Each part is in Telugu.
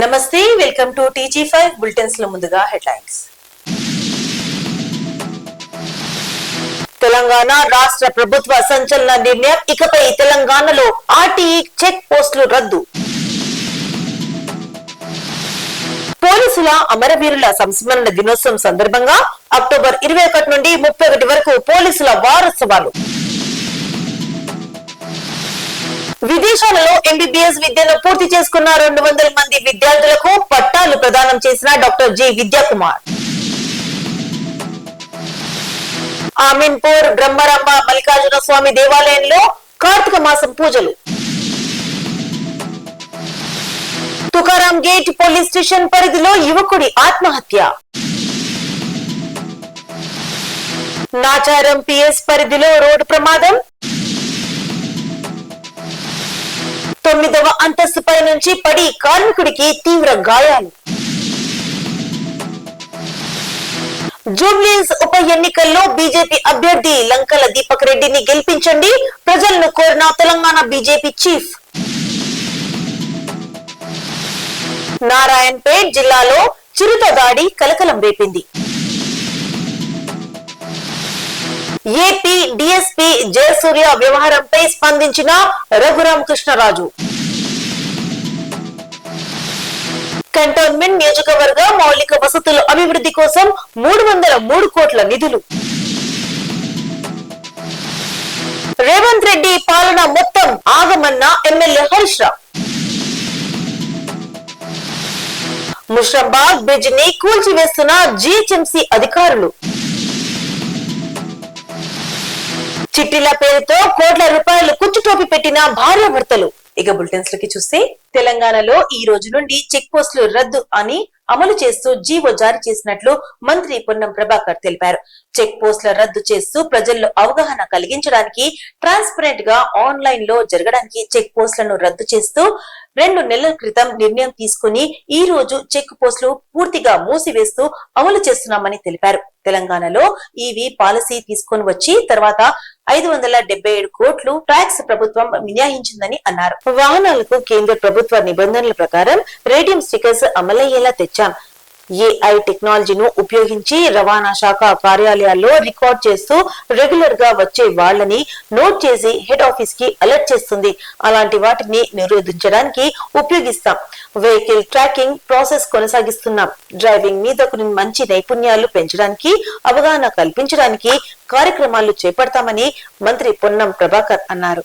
నమస్తే, వెల్కమ్ టు TG5 బులెటిన్స్ లో ముందుగా హెడ్లైన్స్. తెలంగాణ రాష్ట్ర ప్రభుత్వ సంచలన నిర్ణయం. ఇకపై తెలంగాణలో ఆర్టీఈ చెక్ పోస్టులు రద్దు. పోలీసుల అమరవీరుల సంస్మరణ దినోత్సవం సందర్భంగా అక్టోబర్ 21 నుండి 31 వరకు పోలీసుల వారోత్సవాలు. విదేశాలలో MBBS విద్యను పూర్తి చేసుకున్న 200 మంది విద్యార్థులకు పట్టాలు ప్రదానం చేసిన డాక్టర్ జి విద్యాకుమార్. ఆమీన్పూర్ బ్రహ్మరంభ మల్లికార్జున స్వామి దేవాలయంలో కార్తీక మాసం పూజలు. తుకారాం గేట్ పోలీస్ స్టేషన్ పరిధిలో యువకుడి ఆత్మహత్య. నాచారం PS పరిధిలో రోడ్డు ప్రమాదం. 9వ అంతస్తుపై నుంచి పడి కార్మికుడికి తీవ్ర గాయాలు. జూబ్లీస్ ఉప ఎన్నికల్లో బీజేపీ అభ్యర్థి లంకల దీపక్ రెడ్డిని గెలిపించండి, ప్రజలను కోరిన తెలంగాణ బీజేపీ చీఫ్. నారాయణపేట్ జిల్లాలో చిరుత దాడి కలకలం రేపింది. ఏపీ డిఎస్పీ జయసూర్య వ్యవహారంపై స్పందించిన రఘురామకృష్ణరాజు. కంటోన్మెంట్ నియోజకవర్గ మౌలిక వసతుల అభివృద్ధి కోసం 303 కోట్ల నిధులు. రేవంత్ రెడ్డి పాలన మొత్తం ఆగమన్న ఎమ్మెల్యే హరీష్ రావు. ముషరాబాద్ బ్రిడ్జ్ ని కూల్చివేస్తున్న GHMC అధికారులు. చిట్టీల పేరుతో కోట్ల రూపాయలు కుచ్చుటోపి పెట్టిన భార్యాభర్తలు. ఇక బులెటిన్స్ లోకి చూస్తే, తెలంగాణలో ఈ రోజు నుండి చెక్ పోస్టులు రద్దు అని అమలు చేస్తూ జీవో జారీ చేసినట్లు మంత్రి పొన్నం ప్రభాకర్ తెలిపారు. చెక్ పోస్టుల రద్దు చేస్తూ ప్రజల్లో అవగాహన కలిగించడానికి, ట్రాన్స్పరెంట్ గా ఆన్లైన్ లో జరగడానికి చెక్ పోస్టులను రద్దు చేస్తూ 2 నెలల క్రితం నిర్ణయం తీసుకుని ఈ రోజు చెక్ పోస్టులు పూర్తిగా మూసివేస్తూ అమలు చేస్తున్నామని తెలిపారు. తెలంగాణలో ఈవీ పాలసీ తీసుకొని వచ్చి తర్వాత 577 కోట్లు ట్యాక్స్ ప్రభుత్వం మినహాయించిందని అన్నారు. వాహనాలకు కేంద్ర ప్రభుత్వ నిబంధనల ప్రకారం రేడియం స్టిక్కర్స్ అమలయ్యేలా తెచ్చాం. AI టెక్నాలజీను ఉపయోగించి రవాణా శాఖ కార్యాలయాల్లో రికార్డ్ చేస్తూ రెగ్యులర్ గా వచ్చే వాళ్ళని నోట్ చేసి హెడ్ ఆఫీస్ కి అలర్ట్ చేస్తుంది. అలాంటి వాటిని నిరోధించడానికి ఉపయోగిస్తాం. వెహికల్ ట్రాకింగ్ ప్రాసెస్ కొనసాగిస్తున్నాం. డ్రైవింగ్ మీద కొన్ని మంచి నైపుణ్యాలు పెంచడానికి, అవగాహన కల్పించడానికి కార్యక్రమాలు చేపడతామని మంత్రి పొన్నం ప్రభాకర్ అన్నారు.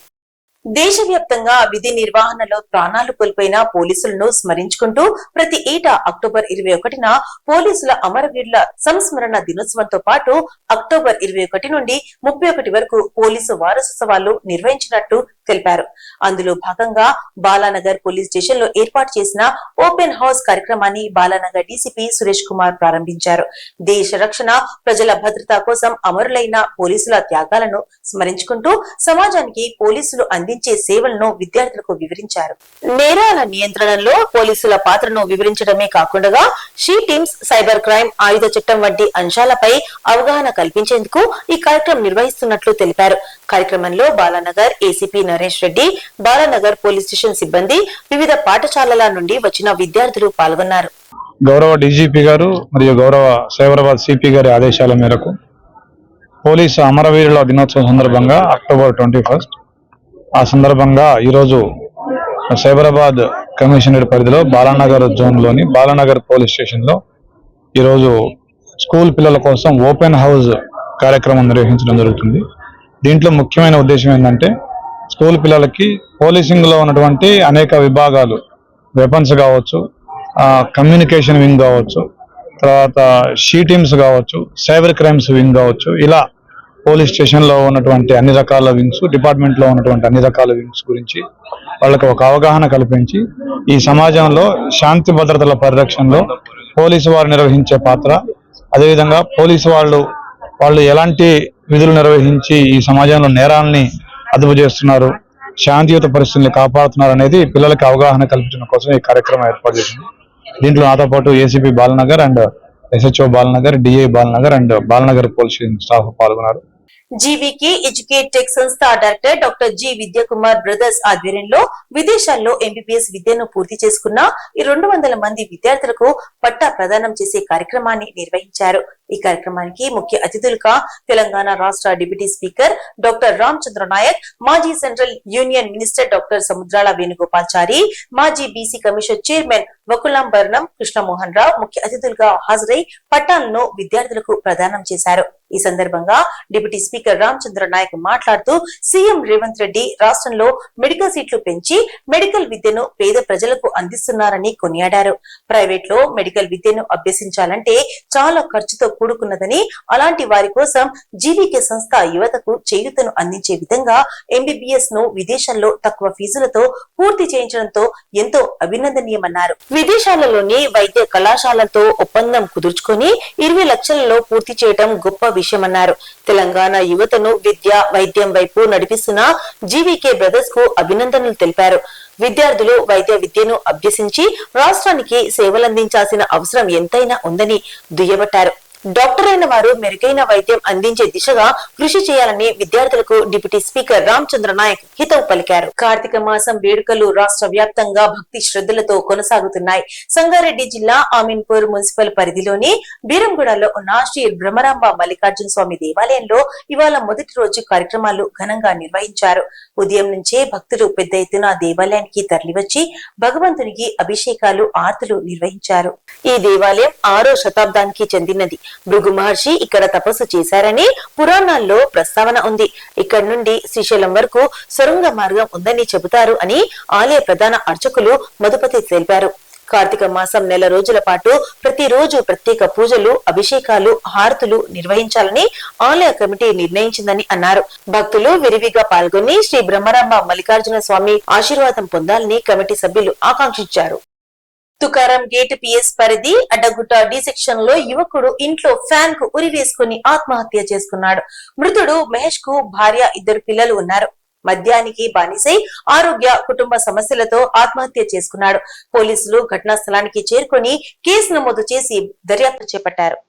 దేశవ్యాప్తంగా విధి నిర్వహణలో ప్రాణాలు కోల్పోయిన పోలీసులను స్మరించుకుంటూ ప్రతి ఏటా అక్టోబర్ 21న పోలీసుల అమరవీరుల సంస్మరణ దినోత్సవంతో పాటు అక్టోబర్ 21 నుండి 31 వరకు పోలీసు వారోత్సవాలు నిర్వహించినట్టు తెలిపారు. అందులో భాగంగా బాలానగర్ పోలీస్ స్టేషన్ లో ఏర్పాటు చేసిన ఓపెన్ హౌస్ కార్యక్రమాన్ని బాలానగర్ డీసీపీ సురేష్ కుమార్ ప్రారంభించారు. దేశ రక్షణ, ప్రజల భద్రత కోసం అమరులైన పోలీసుల త్యాగాలను స్మరించుకుంటూ సమాజానికి పోలీసులు అందించే సేవలను విద్యార్థులకు వివరించారు. నేరాల నియంత్రణలో పోలీసుల పాత్రను వివరించడమే కాకుండా షీ టీమ్స్, సైబర్ క్రైమ్, ఆయుధ చట్టం వంటి అంశాలపై అవగాహన కల్పించేందుకు ఈ కార్యక్రమం నిర్వహిస్తున్నట్లు తెలిపారు. కార్యక్రమంలో Balanagar ACP Naresh Reddy, Balanagar police station సిబ్బంది, వివిధ పాఠశాలల నుండి వచ్చిన విద్యార్థులు పాల్గొన్నారు. గౌరవ డీజీపీ గారు మరియు గౌరవ సైబరాబాద్ సిపి గారి ఆదేశాల మేరకు పోలీసు అమరవీరుల దినోత్సవం సందర్భంగా అక్టోబర్ 21 ఆ సందర్భంగా ఈరోజు సైబరాబాద్ కమిషనరేట్ పరిధిలో బాలానగర్ జోన్లోని బాలానగర్ పోలీస్ స్టేషన్లో ఈరోజు స్కూల్ పిల్లల కోసం ఓపెన్ హౌస్ కార్యక్రమం నిర్వహించడం జరుగుతుంది. దీంట్లో ముఖ్యమైన ఉద్దేశం ఏంటంటే స్కూల్ పిల్లలకి పోలీసింగ్ లో ఉన్నటువంటి అనేక విభాగాలు, వెపన్స్ కావచ్చు, కమ్యూనికేషన్ వింగ్ కావచ్చు, తర్వాత షీ టీమ్స్ కావచ్చు, సైబర్ క్రైమ్స్ వింగ్ కావచ్చు, ఇలా పోలీస్ స్టేషన్ లో ఉన్నటువంటి అన్ని రకాల వింగ్స్, డిపార్ట్మెంట్ లో ఉన్నటువంటి అన్ని రకాల వింగ్స్ గురించి వాళ్ళకి ఒక అవగాహన కల్పించి ఈ సమాజంలో శాంతి భద్రతల పరిరక్షణలో పోలీసు వారు నిర్వహించే పాత్ర, అదేవిధంగా పోలీసు వాళ్ళు ఎలాంటి విధులు నిర్వహించి ఈ సమాజంలో నేరాలని అదుపు చేస్తున్నారు, శాంతియుత పరిస్థితుల్ని కాపాడుతున్నారు అనేది పిల్లలకి అవగాహన కల్పించడం కోసం ఈ కార్యక్రమం ఏర్పాటు చేసింది. దీంట్లో నాతో పాటు ACP Balanagar and SHO Balanagar, DI Balanagar and Balanagar police staff పాల్గొన్నారు. జీవీకే ఎడ్యుకేట్ టెక్ సంస్థ డైరెక్టర్ డాక్టర్ జి విద్యాకుమార్ బ్రదర్స్ ఆధ్వర్యంలో విదేశాల్లో ఎంబీబీఎస్ విద్యను పూర్తి చేసుకున్న 200 మంది విద్యార్థులకు పట్టా ప్రదానం చేసే కార్యక్రమాన్ని నిర్వహించారు. ఈ కార్యక్రమానికి ముఖ్య అతిథులుగా తెలంగాణ రాష్ట్ర deputy speaker doctor Ramachandra Nayak, మాజీ central union minister doctor Samudrala Venugopalchari, మాజీ BC commission chairman Vakulabharanam Krishnamohan Rao ముఖ్య అతిథులుగా హాజరై పట్టాలను విద్యార్థులకు ప్రదానం చేశారు. ఈ సందర్భంగా డిప్యూటీ స్పీకర్ రామచంద్ర నాయక్ మాట్లాడుతూ సీఎం రేవంత్ రెడ్డి రాష్ట్రంలో మెడికల్ సీట్లు పెంచి మెడికల్ విద్యను పేద ప్రజలకు అందిస్తున్నారని కొనియాడారు. ప్రైవేట్ లో మెడికల్ విద్యను అభ్యసించాలంటే చాలా ఖర్చుతో కూడుకున్నదని, అలాంటి వారి కోసం జీవీకే సంస్థ యువతకు చేయూతను అందించే విధంగా ఎంబీబీఎస్ ను విదేశాల్లో తక్కువ ఫీజులతో పూర్తి చేయించడంతో ఎంతో అభినందనీయమన్నారు. విదేశాలలోని వైద్య కళాశాలతో ఒప్పందం కుదుర్చుకొని 20 లక్షలలో పూర్తి చేయడం గొప్ప విషయమన్నారు. తెలంగాణ యువతను విద్య, వైద్యం వైపు నడిపిస్తున్న జీవీకే బ్రదర్స్ కు అభినందనలు తెలిపారు. విద్యార్థులు వైద్య విద్యను అభ్యసించి రాష్ట్రానికి సేవలందించాల్సిన అవసరం ఎంతైనా ఉందని దుయ్యబట్టారు. డాక్టర్ అయిన వారు మెరుగైన వైద్యం అందించే దిశగా కృషి చేయాలని విద్యార్థులకు డిప్యూటీ స్పీకర్ రామచంద్ర నాయక్ హితవు పలికారు. కార్తీక మాసం వేడుకలు రాష్ట్ర వ్యాప్తంగా భక్తి శ్రద్ధలతో కొనసాగుతున్నాయి. సంగారెడ్డి జిల్లా ఆమీన్పూర్ మున్సిపల్ పరిధిలోని బీరంగూడలో ఉన్న శ్రీ బ్రహ్మరాంబ మల్లికార్జున స్వామి దేవాలయంలో ఇవాళ మొదటి రోజు కార్యక్రమాలు ఘనంగా నిర్వహించారు. ఉదయం నుంచే భక్తులు పెద్ద ఎత్తున దేవాలయానికి తరలివచ్చి భగవంతునికి అభిషేకాలు, ఆర్తులు నిర్వహించారు. ఈ దేవాలయం 6వ శతాబ్దానికి చెందినది. భృగు మహర్షి ఇక్కడ తపస్సు చేశారని పురాణాల్లో ప్రస్తావన ఉంది. ఇక్కడ నుండి శ్రీశైలం వరకు సొరంగ మార్గం ఉందని చెబుతారు అని ఆలయ ప్రధాన అర్చకులు మధుపతి తెలిపారు. కార్తీక మాసం నెల రోజుల పాటు ప్రతిరోజు ప్రత్యేక పూజలు, అభిషేకాలు, హారతులు నిర్వహించాలని ఆలయ కమిటీ నిర్ణయించిందని అన్నారు. భక్తులు విరివిగా పాల్గొని శ్రీ బ్రహ్మరాంబ మల్లికార్జున స్వామి ఆశీర్వాదం పొందాలని కమిటీ సభ్యులు ఆకాంక్షించారు. తుకారం గేట్ పిఎస్ పరిధి అడ్డగుట్ట డి సెక్షన్ లో యువకుడు ఇంట్లో ఫ్యాన్ కు ఉరి వేసుకుని ఆత్మహత్య చేసుకున్నాడు. మృతుడు మహేష్ కు భార్య, 2 పిల్లలు ఉన్నారు. మద్యానికి బానిసై ఆరోగ్య, కుటుంబ సమస్యలతో ఆత్మహత్య చేసుకున్నాడు. పోలీసులు ఘటనా స్థలానికి చేరుకొని కేసు నమోదు చేసి దర్యాప్తు చేపట్టారు.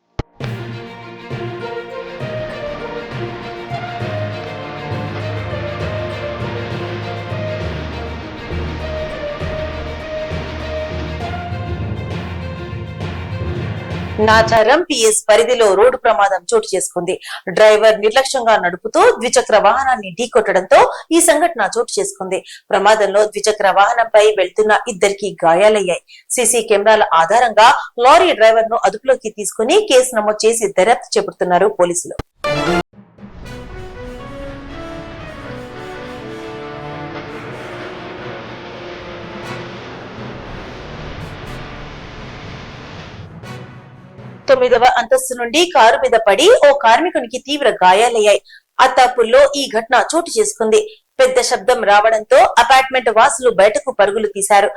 నాచారం పిఎస్ పరిధిలో రోడ్డు ప్రమాదం చోటు చేసుకుంది. డ్రైవర్ నిర్లక్ష్యంగా నడుపుతూ ద్విచక్ర వాహనాన్ని ఢీకొట్టడంతో ఈ సంఘటన చోటు చేసుకుంది. ప్రమాదంలో ద్విచక్ర వాహనంపై వెళ్తున్న 2కి గాయాలయ్యాయి. సీసీ కెమెరాల ఆధారంగా లారీ డ్రైవర్ ను అదుపులోకి తీసుకుని కేసు నమోదు చేసి దర్యాప్తు చేపడుతున్నారు పోలీసులు. తొమ్మిదవ అంతస్తు నుండి కారు మీద పడి ఓ కార్మికునికి తీవ్ర గాయాలయ్యాయి. అత్తాపూర్లో ఈ ఘటన చోటు చేసుకుంది. పెద్ద శబ్దం రావడంతో అపార్ట్మెంట్ వాసులు బయటకు పరుగులు తీశారు.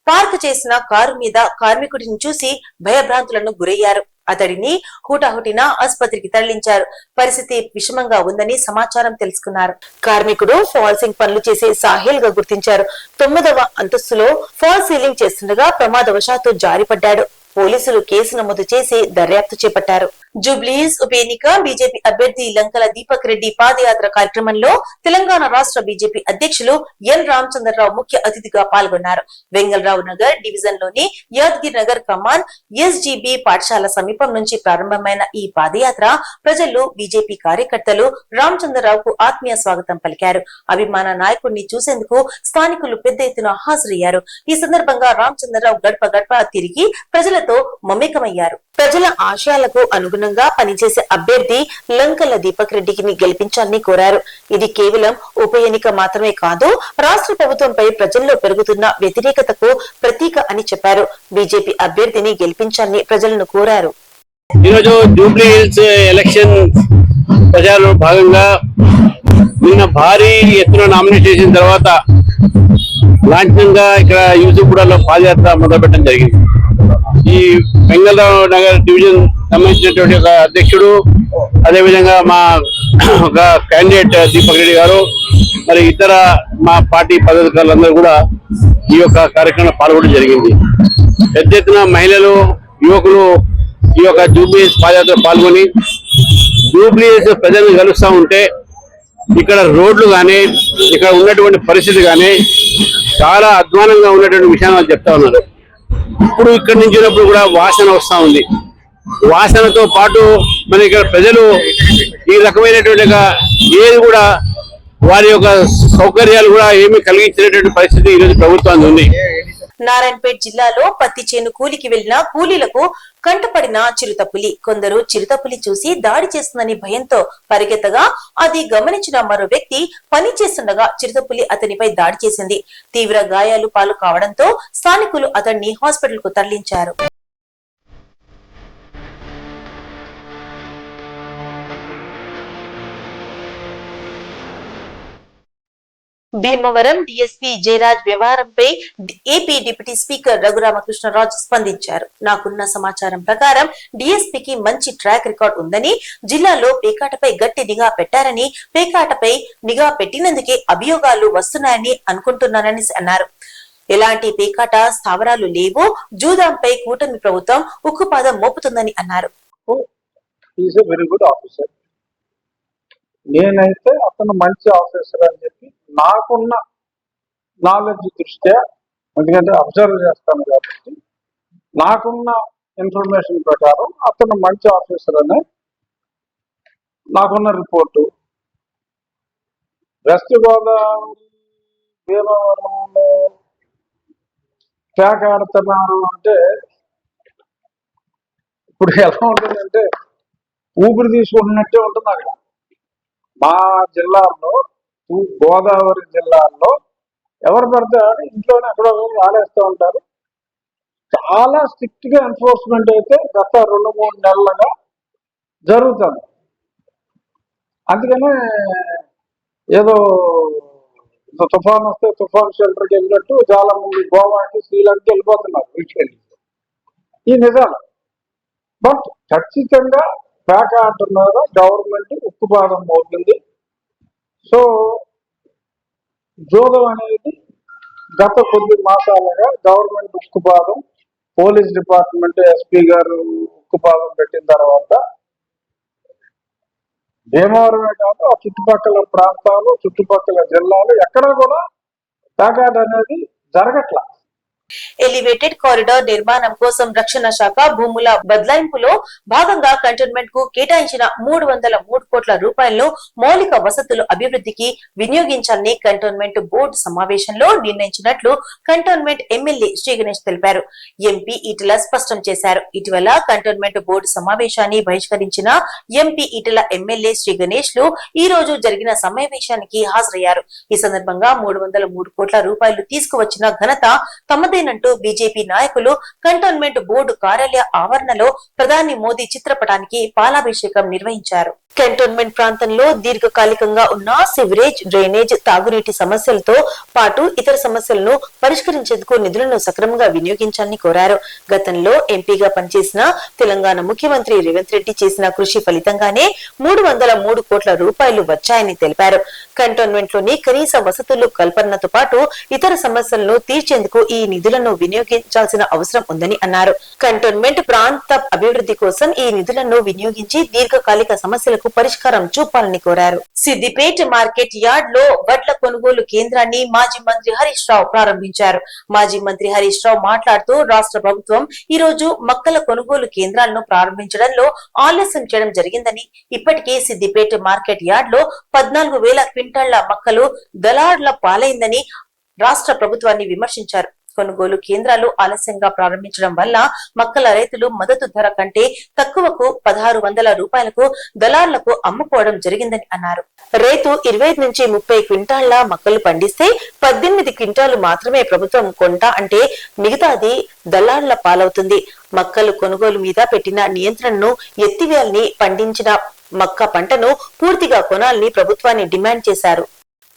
పార్క్ చేసిన కారు మీద కార్మికుడిని చూసి భయభ్రాంతులను గురయ్యారు. అతడిని హుటాహుటిన ఆసుపత్రికి తరలించారు. పరిస్థితి విషమంగా ఉందని సమాచారం తెలుసుకున్నారు. కార్మికుడు ఫాల్సింగ్ పనులు చేసే సాహిల్ గా గుర్తించారు. 9వ అంతస్తులో ఫాల్ సీలింగ్ చేస్తుండగా ప్రమాదవశాత్తు జారిపడ్డాడు. పోలీసులు కేసు నమోదు చేసి దర్యాప్తు చేపట్టారు. జూబ్లీహిల్స్ ఉప ఎన్నిక బీజేపీ అభ్యర్థి లంకల దీపక్ రెడ్డి పాదయాత్ర కార్యక్రమంలో తెలంగాణ రాష్ట్ర బీజేపీ అధ్యక్షులు ఎన్ రామచంద్రరావు ముఖ్య అతిథిగా పాల్గొన్నారు. వెంగళరావు నగర్ డివిజన్ లోని యాద్గిర్ నగర్ కమాన్ ఎస్జీబీ పాఠశాల సమీపం నుంచి ప్రారంభమైన ఈ పాదయాత్ర ప్రజలు, బీజేపీ కార్యకర్తలు రామచంద్రరావుకు ఆత్మీయ స్వాగతం పలికారు. అభిమాన నాయకుడిని చూసేందుకు స్థానికులు పెద్ద ఎత్తున హాజరయ్యారు. ఈ సందర్భంగా రామచంద్రరావు గడప గడప తిరిగి ప్రజలతో మమేకమయ్యారు. ప్రజల ఆశయాలకు అనుగుణంగా పనిచేసే అభ్యర్థి లంకల దీపక్ రెడ్డిని గెలిపించాలని కోరారు. ఇది కేవలం ఉప ఎన్నిక మాత్రమే కాదు, రాష్ట్ర ప్రభుత్వంపై ప్రజల్లో పెరుగుతున్న వ్యతిరేకతకు ప్రతీక అని చెప్పారు. బీజేపీ అభ్యర్థిని గెలిపించాలని ప్రజలను కోరారు. ఈరోజు జూబ్లీ హిల్స్ ఎలక్షన్ ప్రచారంలో భాగంగా నిన్న భారీ ఎత్తున నామినేట్ చేసిన తర్వాత లాంఛనంగా ఇక్కడ యూసుఫ్గూడలో పాదయాత్ర మొదలుపెట్టడం జరిగింది. ఈ వెంగళరావు నగర్ డివిజన్ సంబంధించినటువంటి ఒక అధ్యక్షుడు, అదేవిధంగా మా ఒక క్యాండిడేట్ దీపక్ రెడ్డి గారు, మరి ఇతర మా పార్టీ పదాధికారులందరూ కూడా ఈ యొక్క కార్యక్రమంలో పాల్గొనడం జరిగింది. పెద్ద ఎత్తున మహిళలు, యువకులు ఈ యొక్క జూబ్లీ హిల్స్ పాదయాత్ర పాల్గొని జూబ్లీహిల్స్ ప్రజలను కలుస్తా ఉంటే ఇక్కడ రోడ్లు కానీ ఇక్కడ ఉన్నటువంటి పరిస్థితి కానీ చాలా అధ్వానంగా ఉన్నటువంటి విషయాన్ని వాళ్ళు చెప్తా ఉన్నారు. ఇప్పుడు ఇక్కడి నుంచి కూడా వాసన వస్తూ ఉంది. వాసనతో పాటు మన ఇక్కడ ప్రజలు ఈ రకమైనటువంటి ఏది కూడా వారి యొక్క సౌకర్యాలు కూడా ఏమీ కలిగించినటువంటి పరిస్థితి ఈరోజు ప్రభుత్వానికి ఉంది. నారాయణపేట్ జిల్లాలో పత్తి చేను కూలికి వెళ్లిన కూలీలకు కంటపడిన చిరుతపులి. కొందరు చిరుతపులి చూసి దాడి చేస్తుందని భయంతో పరిగెత్తగా అది గమనించిన మరో వ్యక్తి పని చేస్తుండగా చిరుతపులి అతనిపై దాడి చేసింది. తీవ్ర గాయాలు పాలు కావడంతో స్థానికులు అతన్ని హాస్పిటల్ కు తరలించారు. భీమవరం డీఎస్పీ జయరాజ్ వ్యవహారంపై ఏపీ డిప్యూటీ స్పీకర్ రఘురామకృష్ణరాజు స్పందించారు. నాకున్న సమాచారం ప్రకారం డీఎస్పీకి మంచి ట్రాక్ రికార్డ్ ఉందని, జిల్లాలో పేకాటపై గట్టి నిఘా పెట్టారని, పేకాటపై నిఘా పెట్టినందుకే అభియోగాలు వస్తున్నాయని అనుకుంటున్నానని అన్నారు. ఎలాంటి పేకాట స్థావరాలు లేవు, జూదంపై కూటమి ప్రభుత్వం ఉక్కుపాదం మోపుతుందని అన్నారు. నేనైతే అతను మంచి ఆఫీసర్ అని చెప్పి నాకున్న నాలెడ్జ్ దృష్ట్యా, ఎందుకంటే అబ్జర్వ్ చేస్తాను కాబట్టి నాకున్న ఇన్ఫర్మేషన్ ప్రకారం అతను మంచి ఆఫీసర్ అనే నాకున్న రిపోర్టు. వెస్ట్ గోదావరి భీమవరంలో ప్యాక్ ఆడుతున్నారు అంటే ఇప్పుడు ఎలా ఉంటుందంటే ఊపిరి తీసుకుంటున్నట్టే ఉంటుంది అక్కడ. మా జిల్లాలో, గోదావరి జిల్లాలో ఎవరు పడితే ఇంట్లోనే ఎక్కడో ఆడేస్తూ ఉంటారు. చాలా స్ట్రిక్ట్ గా ఎన్ఫోర్స్మెంట్ అయితే గత 2-3 నెలలుగా జరుగుతుంది. అందుకనే ఏదో తుఫాన్ వస్తే తుఫాన్ షెల్టర్కి వెళ్ళినట్టు చాలా మంది గోవాకి, శ్రీలంకకి వెళ్ళిపోతున్నారు వీకెండ్. ఈ నిజాలు. బట్ ఖచ్చితంగా ప్యాకాట మీద గవర్నమెంట్ ఉక్కుపాదం మోపింది. సో జోదం అనేది గత కొద్ది మాసాలుగా గవర్నమెంట్ ఉక్కుపాదం, పోలీస్ డిపార్ట్మెంట్, ఎస్పీ గారు ఉక్కుపాదం పెట్టిన తర్వాత భీమవరమే కాదు ఆ చుట్టుపక్కల ప్రాంతాలు, చుట్టుపక్కల జిల్లాలు ఎక్కడ కూడా ప్యాకాట అనేది జరగట్లా. ఎలివేటెడ్ కారిడార్ నిర్మాణం కోసం రక్షణ శాఖ భూముల బదలాయింపులో భాగంగా కంటోన్మెంట్ కు కేటాయించిన 303 కోట్ల రూపాయలను మౌలిక వసతుల అభివృద్ధికి వినియోగించాలని కంటోన్మెంట్ బోర్డు సమావేశంలో నిర్ణయించినట్లు కంటోన్మెంట్ ఎమ్మెల్యే శ్రీ గణేష్ తెలిపారు. ఎంపీ ఈటెల స్పష్టం చేశారు. ఇటీవల కంటోన్మెంట్ బోర్డు సమావేశాన్ని బహిష్కరించిన ఎంపీ ఈటెల ఎమ్మెల్యే శ్రీ గణేష్ లు ఈ రోజు జరిగిన సమావేశానికి హాజరయ్యారు. ఈ సందర్భంగా 303 కోట్ల రూపాయలు తీసుకువచ్చిన ఘనత తమదేనంటూ బీజేపీ నాయకులు కంటోన్మెంట్ బోర్డు కార్యాలయ ఆవరణలో ప్రధాని మోదీ చిత్రపటానికి పాలాభిషేకం నిర్వహించారు. కంటోన్మెంట్ ప్రాంతంలో దీర్ఘకాలికంగా ఉన్న సివరేజ్, డ్రైనేజ్, తాగునీటి సమస్యలతో పాటు ఇతర సమస్యలను పరిష్కరించేందుకు నిధులను సక్రమంగా వినియోగించాలని కోరారు. గతంలో ఎంపీగా పనిచేసిన తెలంగాణ ముఖ్యమంత్రి రేవంత్ రెడ్డి చేసిన కృషి ఫలితంగానే 303 కోట్ల రూపాయలు వచ్చాయని తెలిపారు. కంటోన్మెంట్ లోని కనీస వసతులు కల్పనతో పాటు ఇతర సమస్యలను తీర్చేందుకు ఈ నిధులను వినియోగించాల్సిన అవసరం ఉందని అన్నారు. కంటోన్మెంట్ ప్రాంత అభివృద్ధి కోసం ఈ నిధులను వినియోగించి దీర్ఘకాలిక సమస్యలకు పరిష్కారం చూపాలని కోరారు. సిద్దిపేట మార్కెట్ యార్డ్ లో వడ్ల కొనుగోలు కేంద్రాన్ని మాజీ మంత్రి హరీష్ రావు ప్రారంభించారు. మాజీ మంత్రి హరీష్ రావు మాట్లాడుతూ రాష్ట్ర ప్రభుత్వం ఈ రోజు మక్కల కొనుగోలు కేంద్రాలను ప్రారంభించడంలో ఆలస్యం చేయడం జరిగిందని, ఇప్పటికే సిద్దిపేట మార్కెట్ యార్డ్ లో 14,000 క్వింటాళ్ల మక్కలు దళారుల పాలైందని రాష్ట్ర ప్రభుత్వాన్ని విమర్శించారు. కొనుగోలు కేంద్రాలు ఆలస్యంగా ప్రారంభించడం వల్ల మక్కల రైతులు మద్దతు ధర కంటే తక్కువకు 1,600 రూపాయలకు దళారులకు అమ్ముకోవడం జరిగిందని అన్నారు. రైతు 25 నుంచి 30 క్వింటాళ్ల మక్కలు పండిస్తే 18 క్వింటాలు మాత్రమే ప్రభుత్వం కొంటా అంటే మిగతాది దళారుల పాలవుతుంది. మక్కలు కొనుగోలు మీద పెట్టిన నియంత్రణను ఎత్తివేయాలని, పండించిన మక్క పంటను పూర్తిగా కొనాలని ప్రభుత్వాన్ని డిమాండ్ చేశారు.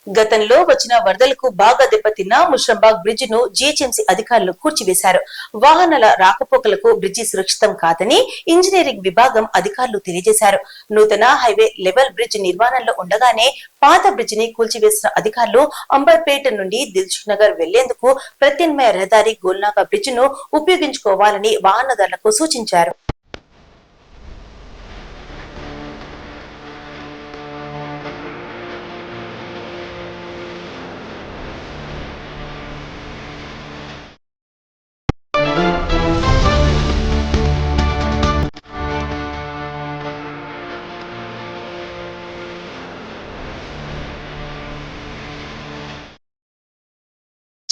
గతంలో వచ్చిన వరదలకు బాగా దెబ్బతిన్న ముషంబాగ్ బ్రిడ్జ్ ను జీహెచ్ఎంసీ అధికారులు కూర్చివేశారు. వాహనాల రాకపోకలకు బ్రిడ్జి సురక్షితం కాదని ఇంజనీరింగ్ విభాగం అధికారులు తెలియజేశారు. నూతన హైవే లెవెల్ బ్రిడ్జ్ నిర్మాణంలో ఉండగానే పాత బ్రిడ్జ్ ని కూల్చివేసిన అధికారులు అంబర్పేట నుండి దిల్సుఖ్ నగర్ వెళ్లేందుకు ప్రత్యామ్నాయ రహదారి గోల్నాగా బ్రిడ్జ్ ను ఉపయోగించుకోవాలని వాహనదారులకు సూచించారు.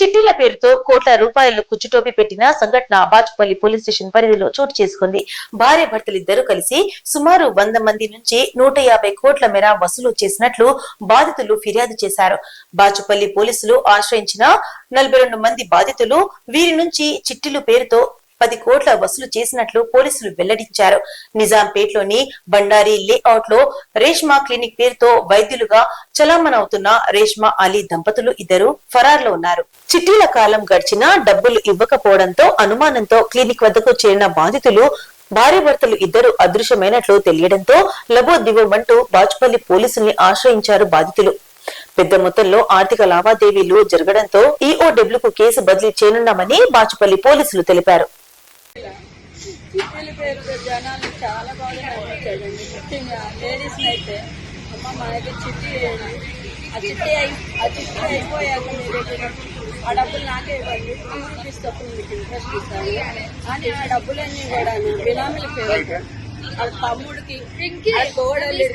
చిట్టీల పేరుతో కోట్ల రూపాయలు కుచ్చుటోపి పెట్టిన సంఘటన బాచుపల్లి పోలీస్ స్టేషన్ పరిధిలో చోటు చేసుకుంది. భార్య భర్తలిద్దరూ కలిసి సుమారు 100 మంది నుంచి 150 కోట్ల మేర వసూలు చేసినట్లు బాధితులు ఫిర్యాదు చేశారు. బాచుపల్లి పోలీసులు ఆశ్రయించిన 42 మంది బాధితులు వీరి నుంచి చిట్టీలు పేరుతో 10 కోట్ల వసూలు చేసినట్లు పోలీసులు వెల్లడించారు. నిజాంపేట్లోని బండారి లేఅవుట్ లో రేష్మా క్లినిక్ పేరుతో వైద్యులుగా చలామణవుతున్న రేష్మా అలీ దంపతులు ఇద్దరు ఫరార్లో ఉన్నారు. చిట్టీల కాలం గడిచినా డబ్బులు ఇవ్వకపోవడంతో అనుమానంతో క్లినిక్ వద్దకు చేరిన బాధితులు భార్యాభర్తలు ఇద్దరు అదృశ్యమైనట్లు తెలియడంతో లబోదివ్వమంటూ బాచుపల్లి పోలీసుల్ని ఆశ్రయించారు బాధితులు. పెద్ద మొత్తంలో ఆర్థిక లావాదేవీలు జరగడంతో ఈఓడబ్ల్యూకు కేసు బదిలీ చేయనున్నామని బాచుపల్లి పోలీసులు తెలిపారు. చిట్టీల పేరుతో జనాలు చాలా బాగా నమ్మించాడండి. లేడీస్ అయితే అమ్మ మా దగ్గర చిట్టి ఆ చిట్టి అయిపోయాక మీ దగ్గర ఆ డబ్బులు నాకే ఇవ్వండి, 2 రూపీస్ తప్ప మీకు ఇంట్రెస్ట్ ఇస్తాను అని ఆ డబ్బులన్నీ కూడా బినామీల పేరు వాళ్ళ తమ్ముడికి, వాళ్ళ కోడలి,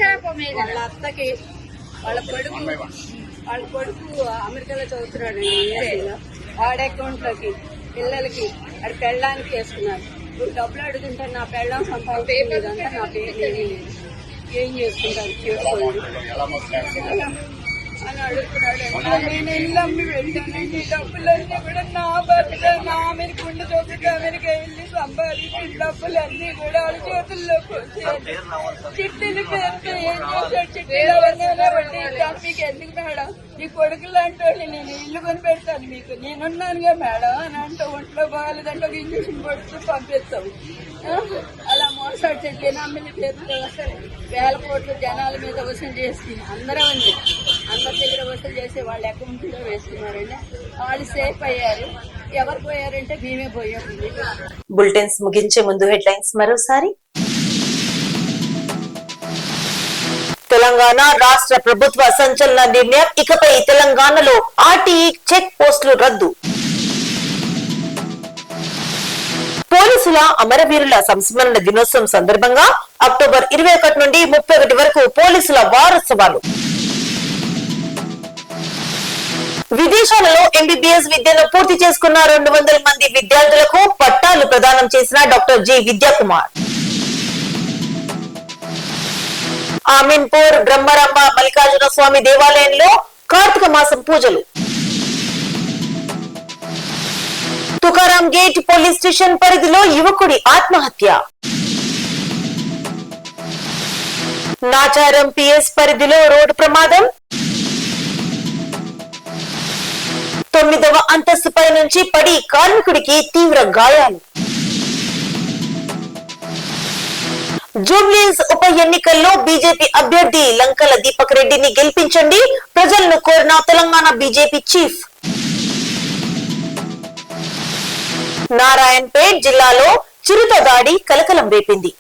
వాళ్ళ అత్తకి, వాళ్ళ కొడుకు అమెరికాలో చదువుతున్నాడు యూఎస్ఏలో, వాడి అకౌంట్లోకి పిల్లలకి అది పెళ్ళడానికి వేసుకున్నారు. ఇప్పుడు డబ్బులు అడుగుతుంటారు, నా పెళ్ళం సంపాదించేదంతా నా పేరు లేదు, ఏం చేసుకుంటారు చేసుకోండి అని అడుగుతున్నాడు. నేను ఇల్లు అమ్మి పెట్టానండి, డబ్బులన్నీ కూడా నా భర్త నా అమెరికా ఉండి చోటుకి అమెరికా వెళ్ళి సంపాదించిన డబ్బులన్నీ కూడా వాళ్ళ చేతుల్లోకి వచ్చాయి. చిట్టీలు పేరుతో ఏం చేశాడు? చిట్టీలు మీకు ఎందుకు మేడం, నీ కొడుకు లాంటి వాళ్ళు నేను ఇల్లు కొని పెడతాను మీకు, నేనున్నానుగా మేడం అని అంటే ఒంట్లో బాగాలేదంటే ఒక ఇంజక్షన్ కొడుతూ పంపిస్తావు. అలా మోసాడు చెట్టు నమ్మిన పేరుతో వస్తారు. 1000 కోట్లు జనాల మీద వసూలు చేసి అందరూ అందరి దగ్గర వసూలు చేసి వాళ్ళ అకౌంట్లో వేస్తున్నారండి. వాళ్ళు సేఫ్ అయ్యారు. ఎవరు పోయారంటే మేమే పోయాము. బులెటిన్స్ ముగించే ముందు హెడ్లైన్స్ మరోసారి. తెలంగాణ రాష్ట్ర ప్రభుత్వ సంచలన నిర్ణయం, ఇకపై తెలంగాణలో ఆర్టీఈ చెక్ పోస్టులు రద్దు. పోలీసుల అమరవీరుల సంస్మరణ దినోత్సవం సందర్భంగా అక్టోబర్ 21 నుండి 31 వరకు పోలీసుల వారోత్సవాలు. విదేశాలలో ఎంబీబీఎస్ విద్యను పూర్తి చేసుకున్న 200 మంది విద్యార్థులకు పట్టాలు ప్రదానం చేసిన డాక్టర్ జి విద్యాకుమార్. ఆమీన్పూర్ బ్రహ్మరమ్మ మల్లికార్జున స్వామి దేవాలయంలో కార్తీక మాసం పూజలు. తుకారాం గేట్ పోలీస్ స్టేషన్ పరిధిలో యువకుడి ఆత్మహత్య. నాచారం పిఎస్ పరిధిలో రోడ్డు ప్రమాదం. 9వ అంతస్తుపై నుంచి పడి కార్మికుడికి తీవ్ర గాయాలు. జూబ్లీహిల్స్ ఉప ఎన్నికల్లో బీజేపీ అభ్యర్థి లంకల దీపక్ రెడ్డిని గెలిపించండి, ప్రజలను కోరిన తెలంగాణ బీజేపీ చీఫ్. నారాయణపేట్ జిల్లాలో చిరుత దాడి కలకలం రేపింది.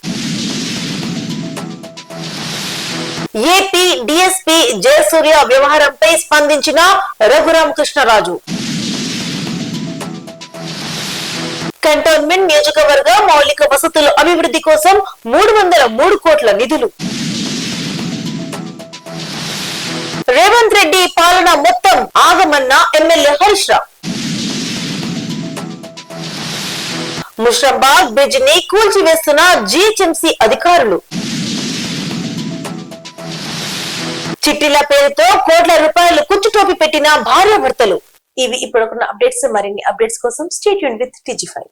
ఏపీ డీఎస్పీ జయసూర్య వ్యవహారంపై స్పందించిన రఘురామకృష్ణరాజు. కంటోన్మెంట్ నియోజకవర్గ మౌలిక వసతుల అభివృద్ధి కోసం 303 కోట్ల నిధులు. రేవంత్ రెడ్డి పాలన మొత్తం ఆగమన్న ఎమ్మెల్యే హరీష్ రావు. ముషంబాద్ బ్రిడ్జ్ ని కూల్చివేస్తున్న జీహెచ్ఎంసీ అధికారులు. చిట్టీల పేరుతో కోట్ల రూపాయలు కుచ్చుటోపి పెట్టిన భార్యాభర్తలు. ఇవి ఇప్పుడున్న అప్డేట్స్. మరిన్ని అప్డేట్స్ కోసం స్టే ట్యూన్డ్ విత్ TG5.